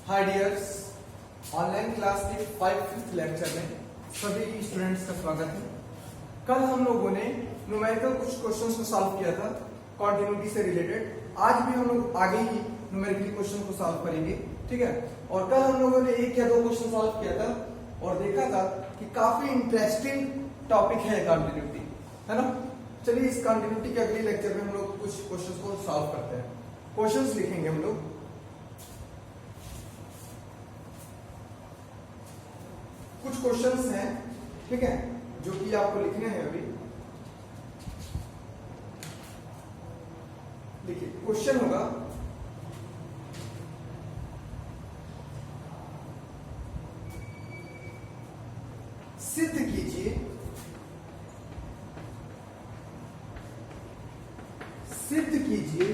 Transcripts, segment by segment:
हाय dears, online class के 5th lecture में सभी स्टूडेंट्स का स्वागत है। कल हम लोगों ने न्यूमेरिकल कुछ क्वेश्चंस को सॉल्व किया था कॉन्टिन्यूटी से रिलेटेड। आज भी हम लोग आगे ही न्यूमेरिकल क्वेश्चन को सॉल्व करेंगे, ठीक है। और कल हम लोगों ने एक या दो क्वेश्चन सॉल्व किया था और देखा था कि काफी इंटरेस्टिंग टॉपिक है कॉन्टिन्यूटी, है ना। चलिए इस कॉन्टिन्यूटी के अगले लेक्चर में हम लोग कुछ क्वेश्चंस को सॉल्व करते हैं। क्वेश्चंस लिखेंगे हम लोग। कुछ क्वेश्चंस हैं, ठीक है, जो कि आपको लिखने हैं अभी। देखिए क्वेश्चन होगा सिद्ध कीजिए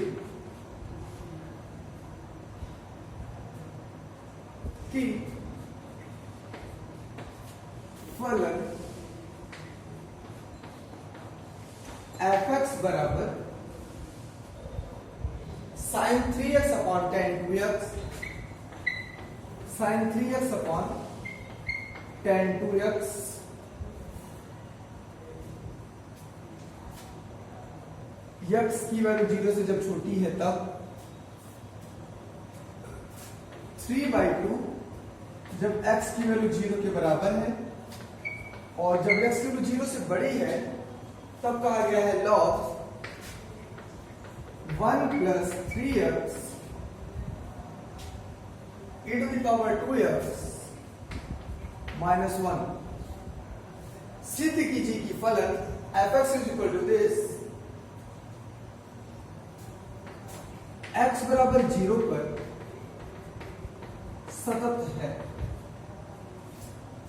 कि फलन fx बराबर sin 3x upon tan 2x sin 3x upon tan 2x x की वैल्यू 0 से जब छोटी है तब 3/2 जब x की वैल्यू 0 के बराबर है और जब x की वैल्यू 0 से बड़ी है तब कहा गया है log 1 plus 3x e to the power 2x minus 1। सिद्ध कीजिए कि फलन fx is equal to this x बराबर 0 पर सतत है।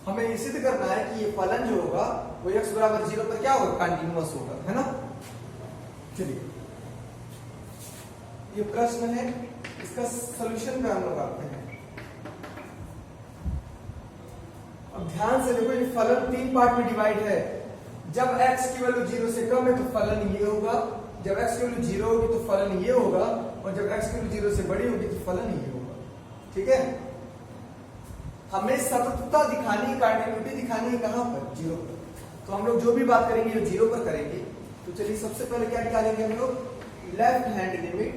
हमें ये सिद्ध करना है कि ये फलन जो होगा वो x बराबर 0 पर क्या होगा, कंटिन्यूअस होगा, है ना। चलिए ये प्रश्न है, इसका सॉल्यूशन पे हम लोग आते हैं। अब ध्यान से देखो, ये फलन 3 पार्ट में डिवाइड है। जब x की वैल्यू 0 से कम है तो फलन ये होगा, जब x की वैल्यू 0 होगी तो फलन ये होगा, और जब x की वैल्यू 0 से बड़ी होगी तो फलन ये होगा, ठीक है। हमें सततता दिखानी है, कंटिन्यूटी दिखानी है कहां पर, 0 पर। तो हम लोग जो भी बात करेंगे ये 0 पर करेंगे। तो चलिए सबसे पहले क्या निकालेंगे हम लोग, लेफ्ट हैंड लिमिट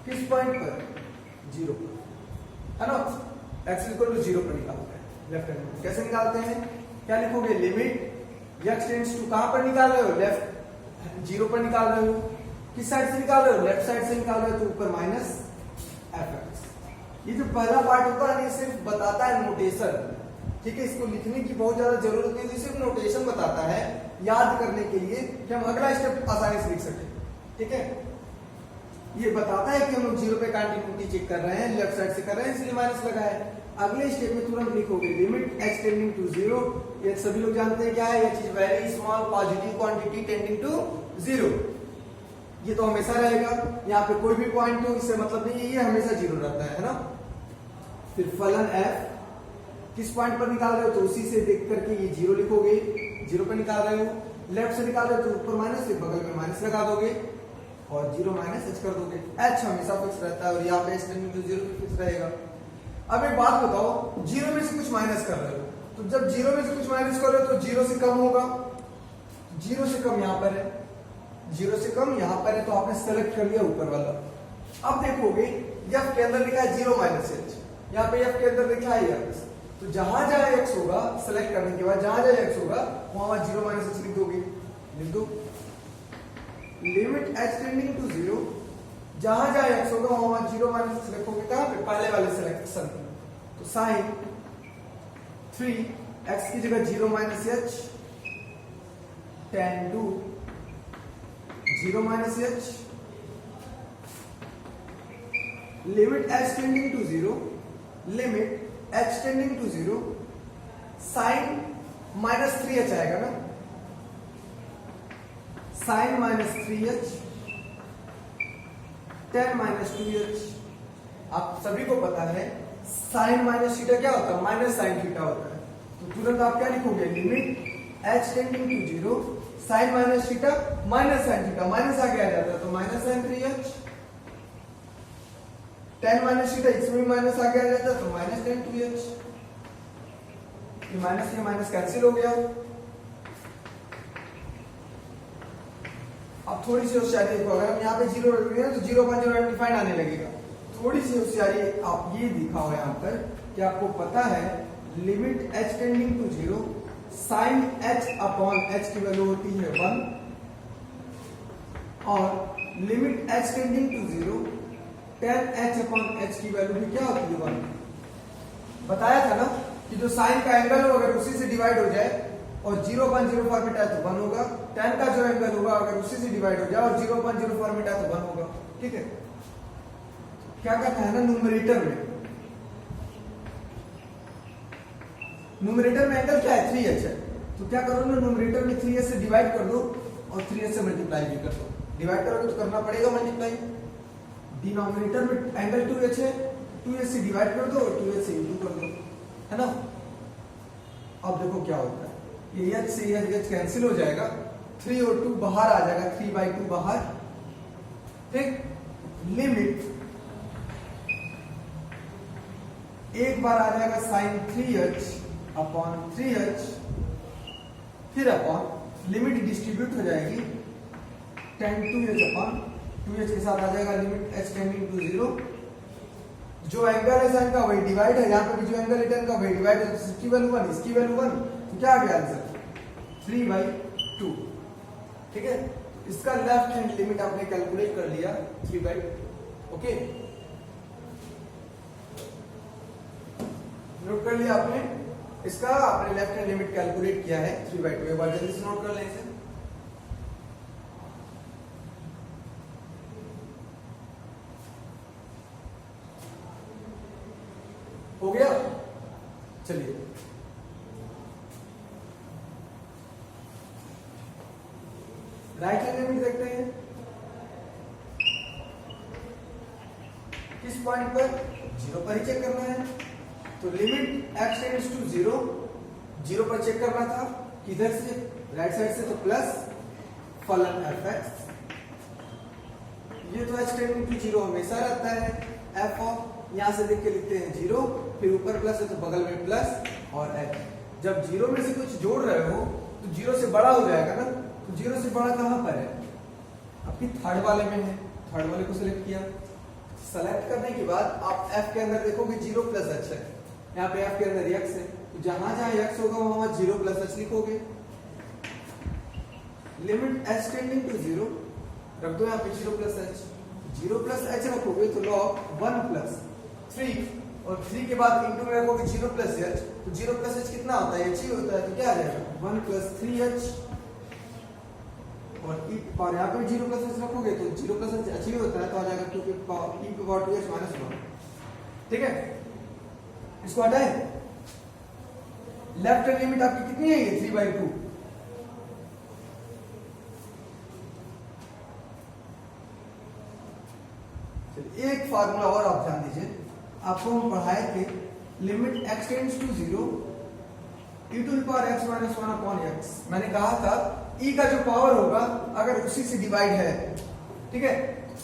किस पॉइंट पर, 0 पर, है ना। x इक्वल टू 0 पर निकालते हैं लेफ्ट हैंड लिमिट। कैसे निकालते हैं, क्या लिखोगे, लिमिट x टेंड्स टू कहां पर निकाल रहे हो, लेफ्ट 0 पर निकाल रहे हो। किस साइड से निकाल रहे हो, लेफ्ट साइड से निकाल रहे हो, तो ऊपर माइनस fx। ये जो पहला पार्ट होता है ये सिर्फ बताता है नोटेशन, ठीक है। इसको लिखने की बहुत ज्यादा जरूरत नहीं है, सिर्फ नोटेशन बताता है याद करने के लिए कि हम अगला स्टेप आसानी से लिख सके, ठीक है। ये बताता है कि हम लोग 0 पे कंटिन्यूटी चेक कर रहे हैं, लेफ्ट साइड से कर रहे हैं, इसलिए माइनस लगा है। अगले स्टेप में तुरंत लिखोगे लिमिट x टेंडिंग टू 0। ये सभी लोग जानते हैं क्या है, ये चीज very small positive quantity tending to 0। ये तो हमेशा रहेगा, यहाँ पे कोई भी पॉइंट हो इससे मतलब नहीं है, ये हमेशा 0 रहता है ना। फिर फलन f किस पॉइंट पर निकाल रहे हो, तो उसी से देख करके ये 0 लिखोगे, 0 पर निकाल रहे हो। लेफ्ट से निकाल रहे हो तो ऊपर माइनस, फिर बगल में माइनस लगा दोगे और 0 माइनस h कर दोगे। h हमेशा फिक्स रहता है और यहाँ पे h टेंडिंग टू 0 फिक्स रहेगा। अब एक बात बताओ, 0 में से कुछ माइनस कर रहे हो, तो जब 0 में से कुछ माइनस कर रहे हो तो 0 से कम होगा, 0 से कम यहाँ पर है, 0 से कम यहाँ पर है, तो आपने सेलेक्ट कर लिया ऊपर वाला। अब देखोगे f के अंदर लिखा है 0 माइनस h, यहाँ पे f के अंदर लिखा है x, तो जहां जहां x होगा सेलेक्ट करने के बाद जहां जहां x होगा वहां 0 माइनस h लिख दोगे, लिख दो। लिमिट h टेंडिंग टू 0, जहां जहां x होगा वहां 0 माइनस h लिखोगे, कहां पे, पहले वाले सिलेक्शन में। तो sin 3 x की जगह 0 minus h, tan 2 0 minus h, limit h tending to 0, limit h tending to 0, sine minus 3h आएगा ना, sign minus 3h, tan minus 2h। आप सभी को पता है साइन माइनस थीटा क्या होता है, माइनस साइन थीटा होता है। तो तुरंत आप क्या लिखोगे, limit h tending to 0, sine minus theta minus sine theta, minus आगे आ जाता है तो minus sine 3h, tan minus theta इसमें भी माइनस आगे आ जाता तो माइनस tan 2h, ये माइनस कैंसिल हो गया। अब थोड़ी सी होशियारी देखो, अगर हम यहाँ पे 0 रख देंगे तो 0.0 एम्प्लीफाइड आने लगेगा। थोड़ी सी होशियारी आप ये दिखाओ यहाँ पर कि आपको पता है limit h tending to 0 sine h upon h की वैल्यू होती है 1 और limit h tending to 0 tan h upon h की वैल्यू भी क्या होती है 1। बताया था ना कि जो साइन का एंगल हो अगर उसी से डिवाइड हो जाए और 0.0 फॉर्मेट आए तो 1 होगा, tan का जो एंगल होगा अगर उसी से डिवाइड हो जाए और 0.0 फॉर्मेट आए तो 1 होगा। ठीक है, क्या करना है ना, न्यूमरेटर में एंगल क्या है 3h है, तो क्या करो ना न्यूमरेटर में 3h से डिवाइड कर दो और 3h से मल्टीप्लाई भी कर दो। डिवाइड करोगे तो करना पड़ेगा मल्टीप्लाई। डिनोमिनेटर में एंगल 2h है, 2h से डिवाइड कर दो और 2h से इंटू कर दो, है ना। अब देखो क्या होता है, ये h से h कैंसिल हो जाएगा, 3 और 2 बाहर आ जाएगा, 3/2 बाहर। ठीक, लिमिट एक बार आ जाएगा साइन 3h अपॉन 3h, फिर अपॉन लिमिट डिस्ट्रीब्यूट हो जाएगी tan 2h अपॉन 2h के साथ आ जाएगा लिमिट h टेंडिंग टू 0। जो एंगल है साइन का वही डिवाइड है, यहाँ पे भी जो एंगल है tan का वही डिवाइड है, तो इसकी वैल्यू 1 इसकी वैल्यू 1, तो क्या आ गया आंसर 3/2। ठीक है, इसका लेफ्ट हैंड लिमिट आपने कैलकुलेट कर लिया 3/2। ओके, नोट कर लिया आपने, इसका आपने लेफ्ट हैंड लिमिट कैलकुलेट किया है 3/2। एक बार जल्दी से नोट कर लें इसे। हो गया, चलिए राइट हैंड लिमिट देखते हैं। किस पॉइंट पर, 0 पर ही चेक करना है, तो लिमिट x टेंड्स टू 0 पर चेक करना था, किधर से, राइट साइड से, तो प्लस फलन fx। ये तो h टेंडिंग टू 0 हमेशा रहता है, f ऑफ यहां से देख के लिखते हैं 0, फिर ऊपर प्लस है तो बगल में प्लस और h। जब 0 में से कुछ जोड़ रहे हो तो 0 से बड़ा हो जाएगा ना, तो 0 से बड़ा कहां पर है, आपकी थर्ड वाले में है, थर्ड वाले को सिलेक्ट किया। सेलेक्ट करने के बाद आप f के अंदर देखोगे 0 प्लस h है, यहाँ पे f के अंदर x है, तो जहां जहां x होगा वहां 0 प्लस h लिखोगे। लिमिट h टेंडिंग टू 0 रख दो यहाँ पे 0 प्लस h रखोगे तो log 1 प्लस 3 और 3 के बाद इंटू में रखोगे 0 प्लस h, तो 0 प्लस h कितना होता है, h ही होता है, तो क्या आ जाएगा 1 प्लस 3h और यहाँ पे 0 प्लस h रखोगे तो 0 प्लस h ही होता है, तो आ जाएगा 2 की पावर 2h माइनस 1। ठीक है, इसको हटाए। लेफ्ट हैंड लिमिट आपकी कितनी है, ये 3/2। एक फार्मूला और आप ध्यान दीजिए, आपको हम पढ़ाए थे limit x tends to 0 e to the power x minus 1 upon x। मैंने कहा था e का जो पावर होगा अगर उसी से डिवाइड है, ठीक है,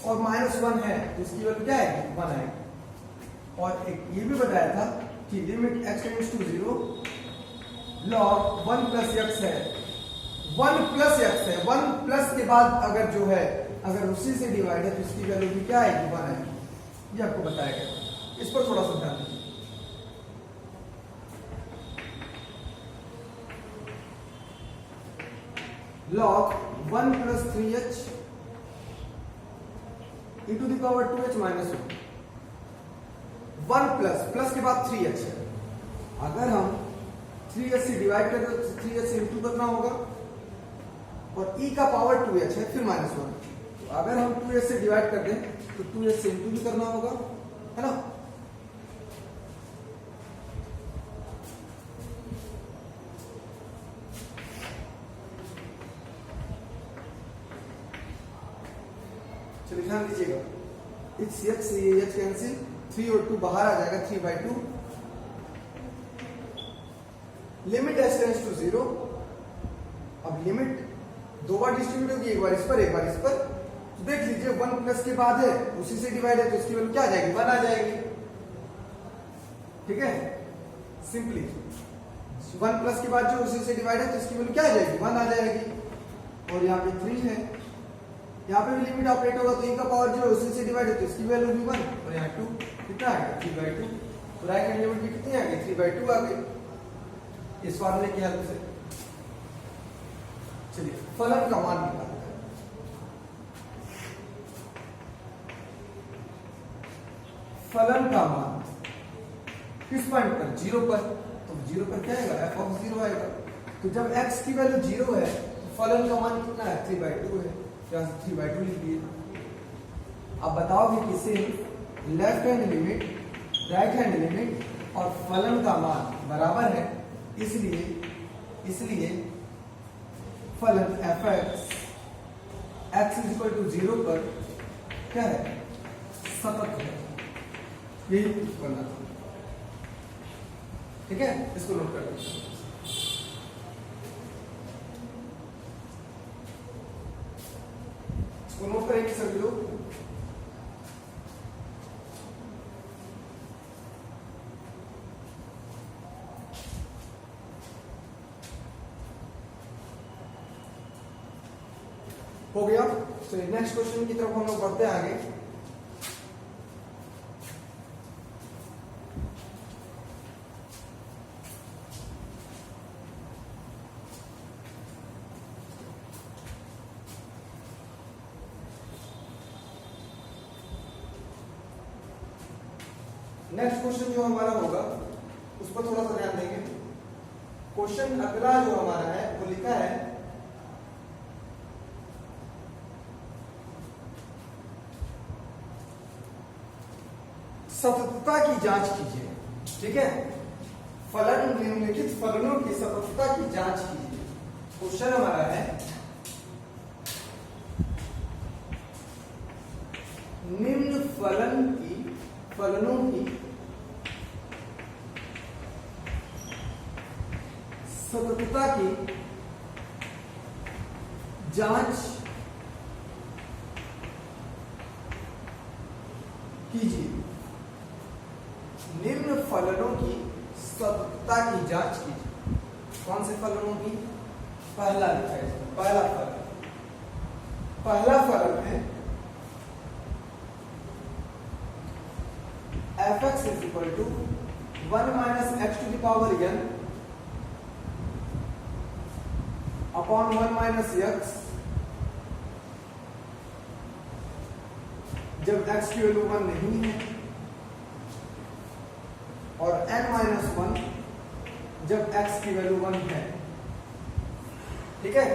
और -1 है तो इसकी वैल्यू क्या है 1 आएगी। और एक ये भी बताया था कि limit x tends to 0 log 1 plus x है, 1 प्लस x है, 1 प्लस के बाद अगर जो है अगर उसी से डिवाइड है तो इसकी वैल्यू भी क्या आएगी 1 आएगी। ये आपको बताया गया, इस पर थोड़ा सा ध्यान दीजिए। log 1 plus 3h e to the power 2h minus 1 plus के बाद 3h है, अगर हम 3h से डिवाइड करें तो 3h से इंटू करना होगा और e का पावर 2h है फिर -1, तो अगर हम 2h से डिवाइड कर दें तो 2h से इंटू भी करना होगा, है ना। चलिए ध्यान दीजिएगा, इस h से ये h कैंसिल, 3 और 2 बाहर आ जाएगा 3/2। Limit h tends to 0। अब लिमिट दो बार डिस्ट्रीब्यूट होगी, एक बार इस पर एक बार इस पर, तो देख लीजिए 1 प्लस के बाद है उसी से डिवाइड है तो इसकी वैल्यू क्या आ जाएगी 1 आ जाएगी। ठीक है, सिंपली 1 प्लस के बाद जो उसी से डिवाइड है तो इसकी वैल्यू क्या आ जाएगी 1 आ जाएगी। और यहाँ पे 3 है, यहाँ पे भी लिमिट ऑपरेट होगा तो e का पावर जो उसी से डिवाइड है तो इसकी वैल्यू भी 1 और यहाँ 2 कितना आ गया 3/2। तो राइट हैंड लिमिट भी कितनी आ गई 3/2 आ गई इस फार्मूले की हेल्प से। चलिए फलन का मान निकालते हैं। फलन का मान किस पॉइंट पर 0 पर, तो 0 पर क्या आएगा f ऑफ 0 आएगा। तो जब x की वैल्यू 0 है तो फलन का मान कितना है 3/2 है, यहाँ से 3/2 लिख दिए। अब बताओगे कि सिर्फ left hand limit right hand limit और फलन का मान बराबर है, इसलिए फलन fx x = 0 पर क्या है सतत है, यही करना था। ठीक है, इसको नोट कर लीजिए। इसको नोट करेंगे सभी लोग। हो गया। तो नेक्स्ट क्वेश्चन की तरफ हम लोग बढ़ते हैं आगे। नेक्स्ट क्वेश्चन जो हमारा होगा उस पर थोड़ा सा ध्यान देंगे। क्वेश्चन अगला जो हमारा है वो लिखा है सततता की जांच कीजिए। ठीक है, फलन निम्नलिखित फलनों की सततता की जांच कीजिए। क्वेश्चन हमारा है निम्न फलनों की सततता की जांच कीजिए। निम्न फलनों की सततता की जांच कीजिए। कौन से फलनों की? पहला लिखा है, पहला फलन है fx = 1 - x⁻n upon 1 - x जब x की वैल्यू 1 नहीं है और n-1 जब x की वैल्यू 1 है। ठीक है,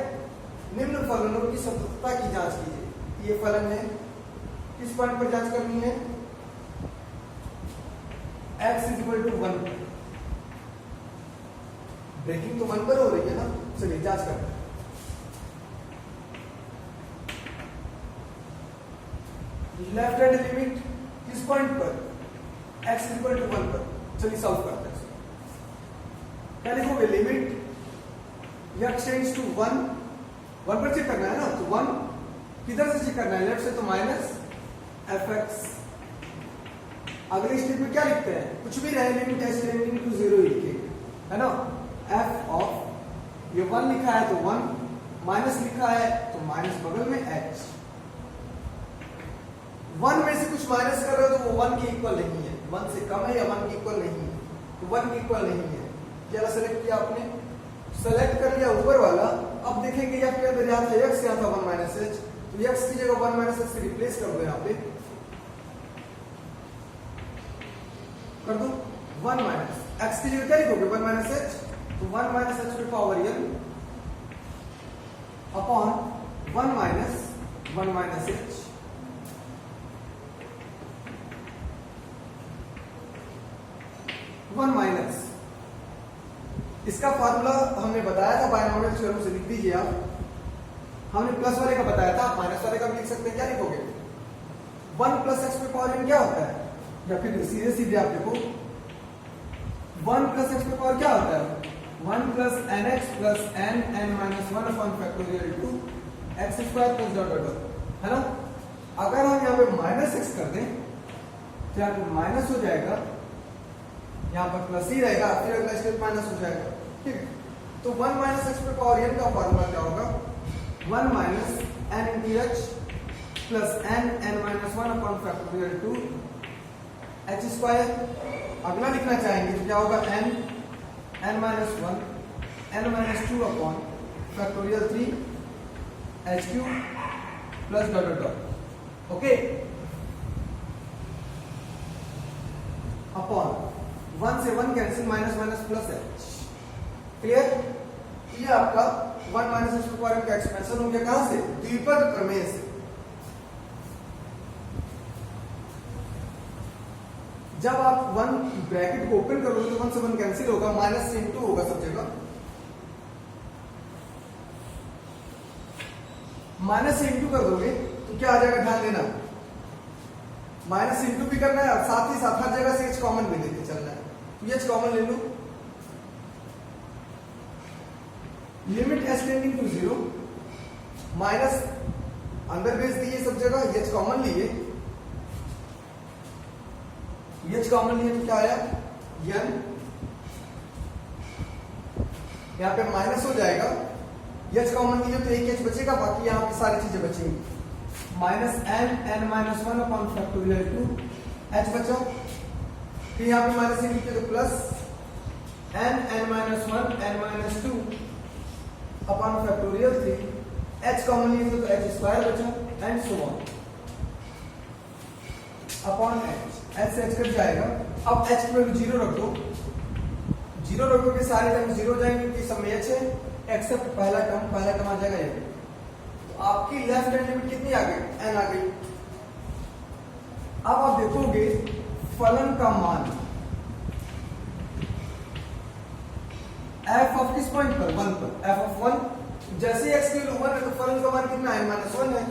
निम्न फलनों की सततता की जांच कीजिए। ये फलन है, किस पॉइंट पर जांच करनी है? x = 1। ब्रेकिंग तो 1 पर हो रही है ना, चलिए जांच करते हैं। लेफ्ट हैंड लिमिट किस पॉइंट पर? x = 1 पर। चलिए सॉल्व करते हैं। क्या लिखोगे? लिमिट x टेंड्स टू 1 पर चेक करना है ना, तो 1 किधर से चेक करना है? लेफ्ट से, तो -fx। अगले स्टेप में क्या लिखते हैं? कुछ भी रहे, लिमिट h टेंडिंग टू 0 ही लिखेंगे, है ना। f ऑफ ये 1 लिखा है तो 1, माइनस लिखा है तो माइनस बगल में h। 1 में से कुछ माइनस कर रहे हो तो वो 1 के इक्वल नहीं है, 1 से कम है या 1 के इक्वल नहीं है, तो 1 के इक्वल नहीं है। क्या सेलेक्ट किया आपने? सेलेक्ट कर लिया ऊपर वाला। अब देखेंगे या फिर अगर यहाँ था x, यहाँ था 1 - h, तो x की जगह 1 - h से रिप्लेस कर दो। यहाँ पे कर दो 1 - x की जगह क्या लिखोगे? 1 - h, तो 1 - h⁻n upon 1 - h one minus. इसका फार्मूला हमने बताया था बायनोमियल थ्योरम से, लिख दीजिए आप। हमने प्लस वाले का बताया था, माइनस वाले का भी लिख सकते हैं। क्या लिखोगे? 1 + x⁻n क्या होता है? या फिर सीधे सीधे आप देखो 1 + x⁻ क्या होता है? 1 + nx + n n - 1 upon factorial two x² + dot dot, है ना। अगर हम यहाँ पे माइनस एक्स कर दें तो यहाँ पे माइनस हो जाएगा, यहाँ पर प्लस ही रहेगा, फिर अगला स्टेप माइनस हो जाएगा। ठीक है, तो 1 माइनस एक्स पे पावर n का फॉर्मूला क्या होगा? 1 minus n into H plus n minus 1 upon factorial 2 H square. अगला लिखना चाहेंगे तो क्या होगा? n minus 1 n minus 2 upon factorial 3 H Q plus dot dot dot. Okay, upon 1 से 1 cancel, minus minus plus H. Clear? ये आपका 1 minus x power n का एक्सपेंशन हो गया। कहां से? द्विपद प्रमेय से। जब आप 1 ब्रैकेट को ओपन करोगे तो 1 से 1 कैंसिल होगा, माइनस से इंटू होगा सब जगह, माइनस से इंटू कर दोगे तो क्या आ जाएगा? ध्यान देना, माइनस से इंटू भी करना है और साथ ही साथ हर जगह से एच कॉमन भी लेके चलना है। तो एच कॉमन ले लो, limit H tending to 0, minus अंदर भेज दिए सब जगह, एच कॉमन लिए, एच कॉमन लिए तो क्या आया? n, यहां पे माइनस हो जाएगा, एच कॉमन लिए तो एक एच बचेगा, बाकी यहां पे सारी चीजें बचेंगी। Minus n minus 1 upon factorial 2 h बचा, फिर यहाँ पे माइनस से लिखे तो plus n minus 1 n minus 2 upon factorial 3, h common लिए तो h स्क्वायर बचा and so on upon h से h कट जाएगा। अब h की वैल्यू 0 रख दो, 0 रखोगे सारे टर्म 0 हो जाएंगे क्योंकि सब में h है, एक्सेप्ट पहला टर्म आ जाएगा ये। आपकी लेफ्ट हैंड लिमिट कितनी आ गई? n आ गई। अब आप देखोगे फलन का मान f ऑफ किस पॉइंट पर? 1 पर, f ऑफ 1। जैसे x की वैल्यू 1 है तो फलन का मान कितना है? -1 है।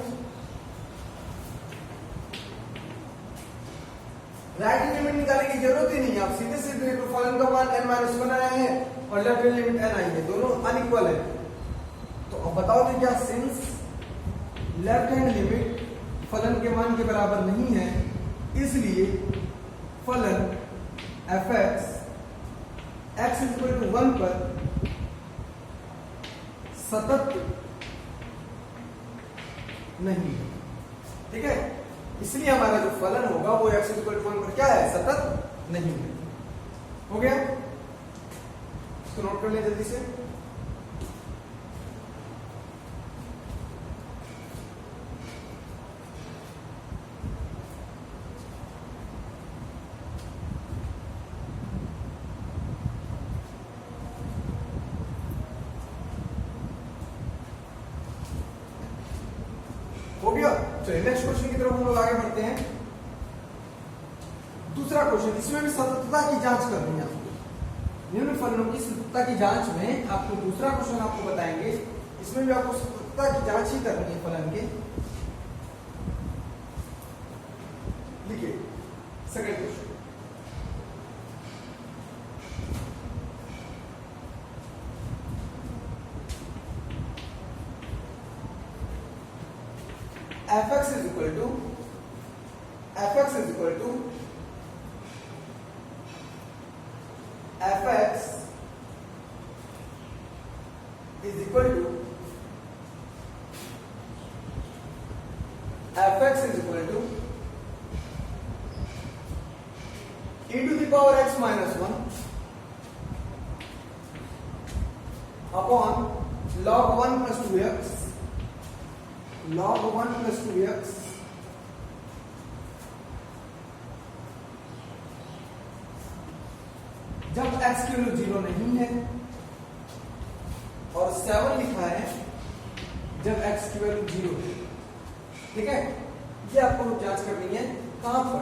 राइट हैंड लिमिट निकालने की जरूरत ही नहीं है, आप सीधे सीधे देखो फलन का मान n-1 आया है और लेफ्ट हैंड लिमिट n आई है, दोनों अनइक्वल है। तो अब बताओ तो क्या? सिंस लेफ्ट हैंड लिमिट फलन के मान के बराबर नहीं है, इसलिए फलन fx x इक्वल टू 1 पर सतत नहीं है। ठीक है, इसलिए हमारा जो फलन होगा वो x इक्वल टू 1 पर क्या है? सतत नहीं है। हो गया? इसको नोट कर ले जल्दी से। हो गया? चलिए नेक्स्ट क्वेश्चन की तरफ हम लोग आगे बढ़ते हैं। दूसरा क्वेश्चन, इसमें भी सततता की जांच करनी है आपको। निम्न फलनों की सततता की जांच में आपको दूसरा क्वेश्चन आपको बताएंगे, इसमें भी आपको सततता की जांच ही करनी है फलन के। लिखिए second question, fx is equal to fx is equal to fx is equal to fx is equal to e to the power x minus 1 upon log 1 plus 2x log 1 plus 2x जब x की value 0 नहीं है और 7 लिखा है जब x की value 0 है। ठीक है, ये आपको जांच करनी है कहां पर?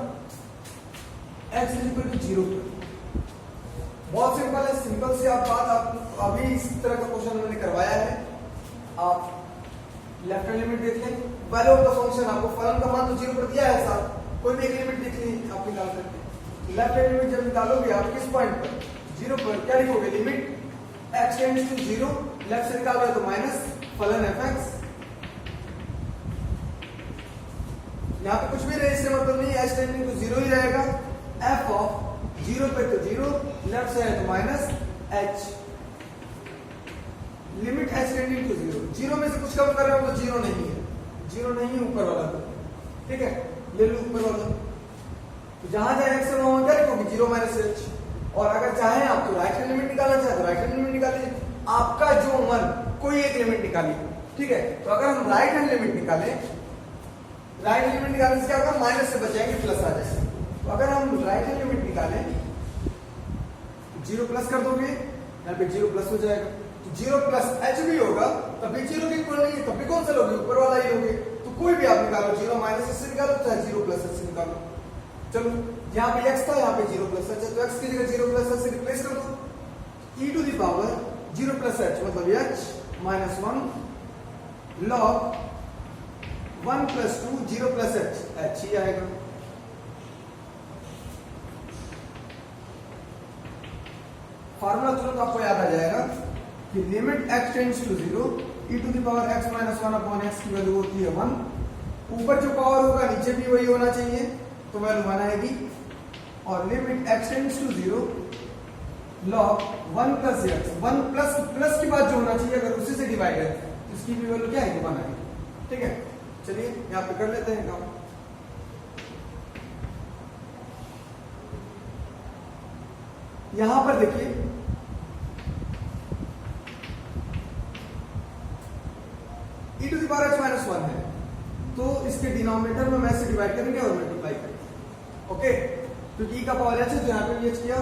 x इज इक्वल टू 0 पर। बहुत सिंपल है, सिंपल से आप बात आप अभी इस तरह का क्वेश्चन मैंने करवाया है। आप लेफ्ट हैंड लिमिट देख लें, वैल्यू ऑफ द फंक्शन, आपको फलन का मान तो 0 पर दिया है साहब, कोई भी एक लिमिट देख ली आप निकाल सकते हैं। लेफ्ट हैंड लिमिट जब निकालोगे आप किस पॉइंट पर? 0 पर। क्या लिखोगे? Limit x tends to 0, left से निकालोगे तो माइनस फलन fx, यहाँ पे कुछ भी रहे इससे मतलब नहीं, एच टेंडिंग टू जीरो ही रहेगा। एफ ऑफ जीरो पे तो जीरो, लेफ्ट से है तो minus H, limit H tending to zero. Zero में से कुछ कम कर रहे हो तो जीरो नहीं है, जीरो नहीं है ऊपर वाला तो, ठीक है, ले लो ऊपर वाला। तो जहां जाए एक्स वहां क्या क्योंकि जीरो माइनस एच। और अगर चाहें आप तो राइट हैंड लिमिट निकालना चाहे तो राइट हैंड लिमिट निकालिए, आपका जो मन, कोई एक लिमिट निकालिए, ठीक है। तो अगर हम राइट हैंड लिमिट निकालें, राइट हैंड लिमिट निकालने से क्या होगा, माइनस से बचाएंगे प्लस आ जाएगा। तो अगर हम राइट हैंड लिमिट निकालें, जीरो प्लस कर दोगे, यहाँ पे जीरो प्लस हो जाएगा, तो जीरो प्लस एच भी होगा, तब भी जीरो के इक्वल नहीं है, तब भी कौन सा लोगे, ऊपर वाला ही लोगे। तो कोई भी आप निकालो, जीरो माइनस एच से निकालो चाहे जीरो प्लस एच से निकालो। चलो यहाँ पे x था, यहाँ पे जीरो प्लस एच है, तो x की जगह जीरो प्लस एच से रिप्लेस कर दो। e to the power zero plus h मतलब h minus one log one plus two zero plus h ही आएगा। फॉर्मूला तुरंत आपको याद आ जाएगा कि limit x tends to zero, e to the power x minus one upon x की वैल्यू होती है वन। ऊपर जो पावर होगा नीचे भी वही होना चाहिए, तो वैल्यू वन आएगी। और limit x tends to zero log one plus X, one plus plus की बात जो होना चाहिए अगर उसी से डिवाइड है तो इसकी भी वैल्यू क्या आएगी, वन आएगी, ठीक है। चलिए यहाँ पे कर लेते हैं काम। यहां पर देखिए e to the power h minus one है, तो इसके डिनोमिनेटर में मैं से डिवाइड करेंगे और मल्टीप्लाई करेंगे, ओके। क्योंकि e का पावर h है तो यहाँ पे भी h किया,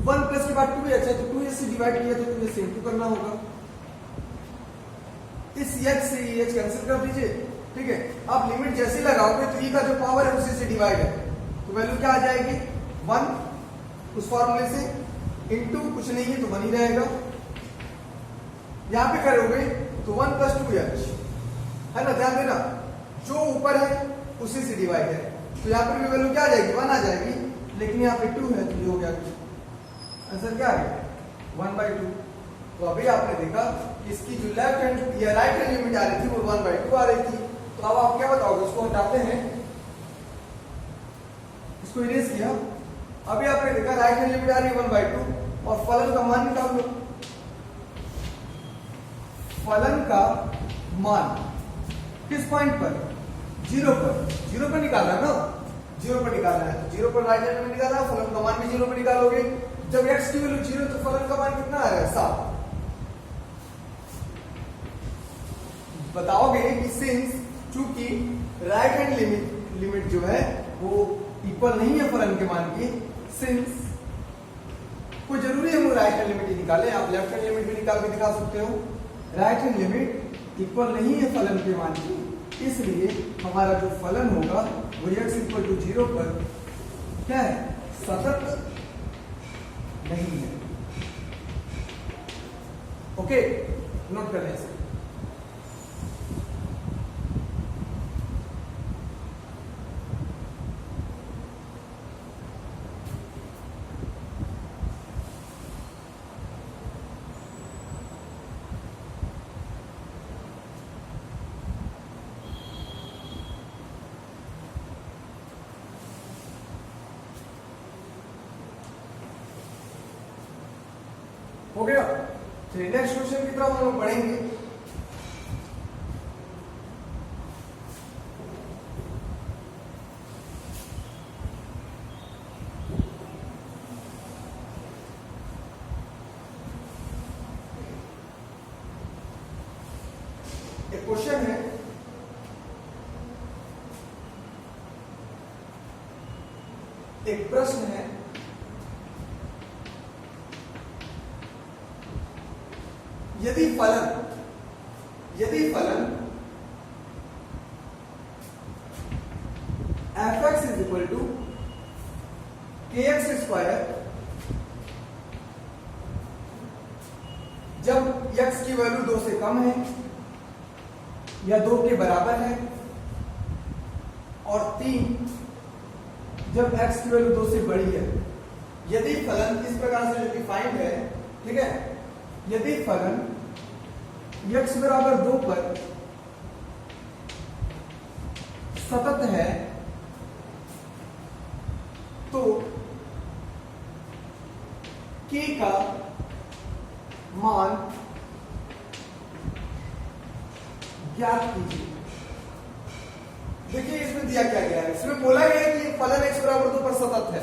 वन प्लस के बाद टू एच है तो टू एच से डिवाइड किया तो टू एच से इंटू करना होगा। इस h से h कैंसिल कर दीजिए, ठीक है। अब लिमिट जैसे ही लगाओगे तो e का जो पावर है उसी से डिवाइड है, तो वैल्यू क्या आ जाएगी, वन उस फॉर्मूले से, इंटू कुछ नहीं है तो वन ही रहेगा। यहां पे करोगे तो वन प्लस टू एच है ना, ध्यान देना जो ऊपर है उसी से डिवाइड है, तो यहाँ पर भी वैल्यू क्या आ जाएगी, वन आ जाएगी। लेकिन यहाँ पे टू है तो ये हो गया, आंसर क्या आ गया, वन बाई टू। तो अभी आपने देखा इसकी जो लेफ्ट हैंड या राइट हैंड लिमिट आ रही थी वो वन बाई टू आ रही थी। तो अब आप क्या बताओगे, इसको हटाते हैं, इसको इरेज किया, अभी आपने देखा राइट हैंड लिमिट आ रही है वन बाई टू और फलन का मान निकाल लो। फलन का मान किस पॉइंट पर, जीरो पर, जीरो पर निकालना ना, जीरो पर निकालना है तो जीरो पर राइट हैंड लिमिट निकालना, फलन का मान भी जीरो पर निकालोगे। जब x की वैल्यू जीरो तो फलन का मान कितना आ रहा है, 7। बताओगे कि सिंस चूंकि राइट हैंड लिमिट जो है वो इक्वल नहीं है फलन के मान की, सिंस कोई जरूरी है वो राइट हैंड लिमिट ही निकाले, आप लेफ्ट हैंड लिमिट भी निकाल के दिखा सकते हो। राइट हैंड लिमिट इक्वल नहीं है फलन के मान की, इसलिए हमारा जो फलन होगा वो x इक्वल टू जीरो पर क्या है, सतत नहीं है, ओके। नोट कर लें इसे। हो गया। चलिए नेक्स्ट क्वेश्चन की तरफ हम लोग पढ़ेंगे। एक क्वेश्चन है, एक प्रश्न है, यदि फलन f(x) is equal to kx square, जब x की वैल्यू 2 से कम है या 2 के बराबर है, और 3 जब x की वैल्यू 2 से बड़ी है, यदि फलन इस प्रकार से जो डिफाइंड है, ठीक है, यदि फलन x बराबर 2 पर सतत है तो k का मान ज्ञात कीजिए। देखिए इसमें दिया क्या गया है, इसमें बोला गया है कि फलन x बराबर 2 पर सतत है।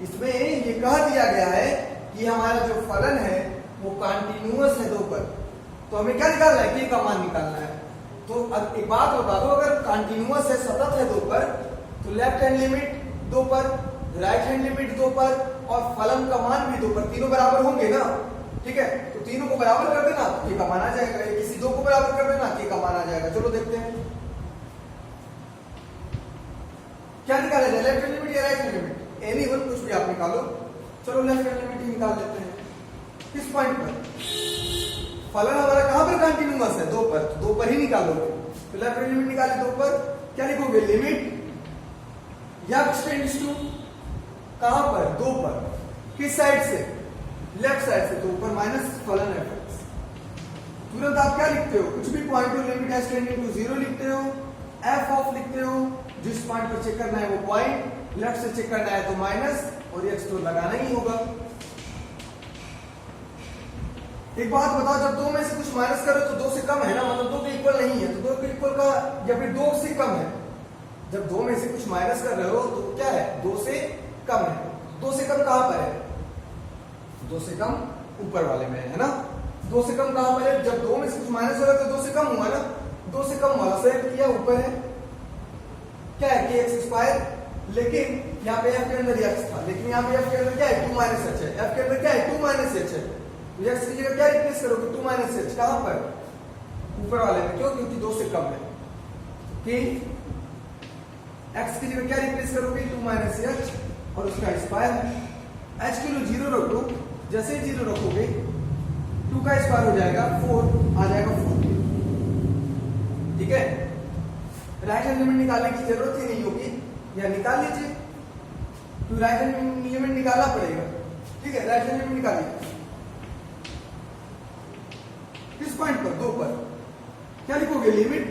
इसमें ये कह दिया गया है कि हमारा जो फलन है वो कंटिन्यूअस है 2 पर। तो हमें क्या निकालना है, k का मान निकालना है। तो एक बात बता दो, अगर कंटिन्यूअस है, सतत है 2 पर, तो लेफ्ट हैंड लिमिट 2 पर, राइट हैंड लिमिट 2 पर और फलन का मान भी 2 पर, तीनों बराबर होंगे ना। ठीक है, तो तीनों को बराबर कर देना तो k का मान आ जाएगा, किसी दो को बराबर कर देना k का मान आ जाएगा। चलो देखते हैं क्या निकाला जाए, लेफ्ट हैंड लिमिट या right hand limit, any one कुछ भी आप निकालो। चलो लेफ्ट हैंड लिमिट ही निकाल लेते हैं। किस पॉइंट पर फलन हमारा कहां पर कंटिन्यूअस है, 2 पर, तो 2 पर ही निकालोगे। तो लेफ्ट हैंड लिमिट निकाले 2 पर, क्या लिखोगे, लिमिट x टेंड्स टू कहां पर, 2 पर, किस साइड से, लेफ्ट साइड से, तो ऊपर माइनस फलन fx। तुरंत आप क्या लिखते हो, कुछ भी पॉइंट हो, लिमिट x टेंडिंग टू 0 लिखते हो, f ऑफ लिखते हो, जिस पॉइंट पर चेक करना है वो पॉइंट, लेफ्ट से चेक करना है तो माइनस, और x तो लगाना ही होगा। एक बात बताओ, जब 2 में से कुछ माइनस करो तो 2 से कम है ना, मतलब 2 के इक्वल नहीं है, तो 2 के इक्वल का या फिर 2 से कम है। जब 2 में से कुछ माइनस कर रहे हो तो क्या है, 2 से कम है। 2 से कम कहां पर है, 2 से कम ऊपर वाले में है ना। 2 से कम कहां पर है, जब 2 में से कुछ माइनस हो रहा है तो 2 से कम हुआ ना, 2 से कम वाला सेलेक्ट किया, ऊपर है, क्या है, kx स्क्वायर। लेकिन यहाँ पे f के अंदर x था, लेकिन यहाँ पे f के अंदर क्या है, 2 माइनस h है, f के अंदर क्या है, 2 माइनस h है। तो x की जगह क्या रिप्लेस करोगे, 2 माइनस h, कहां पर, ऊपर वाले में, क्यों, क्योंकि 2 से कम है। कि x की जगह क्या रिप्लेस करोगे, 2 माइनस h और उसका स्क्वायर है। h के लिए 0 रखो, जैसे ही 0 रखोगे 2 का स्क्वायर हो जाएगा 4, आ जाएगा 4। ठीक है, राइट हैंड लिमिट निकालने की जरूरत ही नहीं होगी, या निकाल लीजिए, तो राइट हैंड लिमिट निकालना पड़ेगा। ठीक है, राइट हैंड लिमिट निकालिए, किस पॉइंट पर, 2 पर, क्या लिखोगे, लिमिट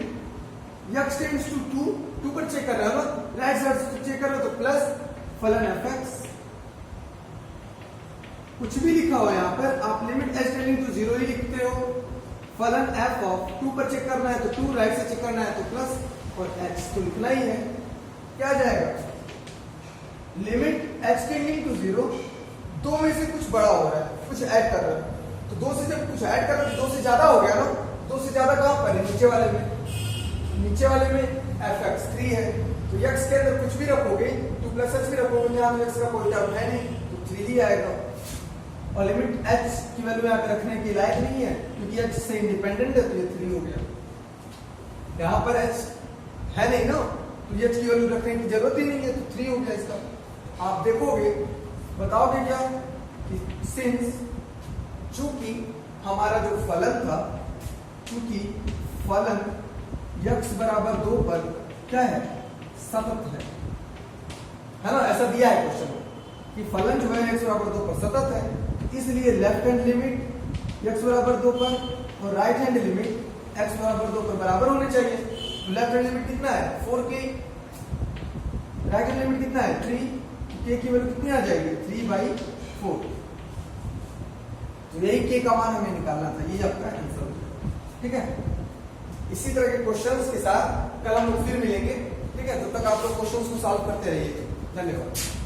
x टेंड्स टू 2 पर चेक कर रहे हो ना, राइट साइड से चेक कर रहे हो तो प्लस फलन fx। कुछ भी लिखा हो यहाँ पर, आप लिमिट h टेंडिंग टू 0 ही लिखते हो, फलन f ऑफ 2 पर चेक करना है तो 2, राइट से चेक करना है तो प्लस, और x तो लिखना ही है। क्या आ जाएगा, लिमिट h टेंडिंग टू 0, 2 में से कुछ बड़ा हो रहा है, कुछ ऐड कर रहा है, तो 2 से जब कुछ ऐड कर रहा है तो 2 से ज्यादा हो गया ना, 2 से ज्यादा कहां पर है, नीचे वाले में, नीचे वाले में fx 3 है, तो x के अंदर कुछ भी रखोगे, 2 प्लस h भी रखोगे, यहाँ तो x का कोई टर्म है नहीं, तो 3 ही आएगा। और लिमिट h की वैल्यू यहाँ पे रखने के लायक नहीं है, क्योंकि h से इंडिपेंडेंट है, तो ये 3 हो गया। यहाँ पर h है नहीं ना, तो h की वैल्यू रखने की जरूरत ही नहीं है, तो 3 हो गया इसका। आप देखोगे, बताओगे क्या, कि सिंस, चूंकि हमारा जो फलन था, चूंकि फलन x बराबर 2 पर क्या है, सतत है ना, ऐसा दिया है क्वेश्चन में कि फलन जो है x बराबर 2 पर सतत है, इसलिए लेफ्ट हैंड लिमिट x बराबर 2 पर और राइट हैंड लिमिट x बराबर 2 पर बराबर होने चाहिए। तो लेफ्ट हैंड लिमिट कितना है, 4k, राइट हैंड लिमिट कितना है, 3, k की वैल्यू कितनी आ जाएगी, 3/4। तो यही k का मान हमें निकालना था, ये आपका आंसर। ठीक है, इसी तरह के क्वेश्चंस के साथ कल हम लोग फिर मिलेंगे। ठीक है, तब तक आप लोग क्वेश्चंस को सॉल्व करते रहिए। धन्यवाद।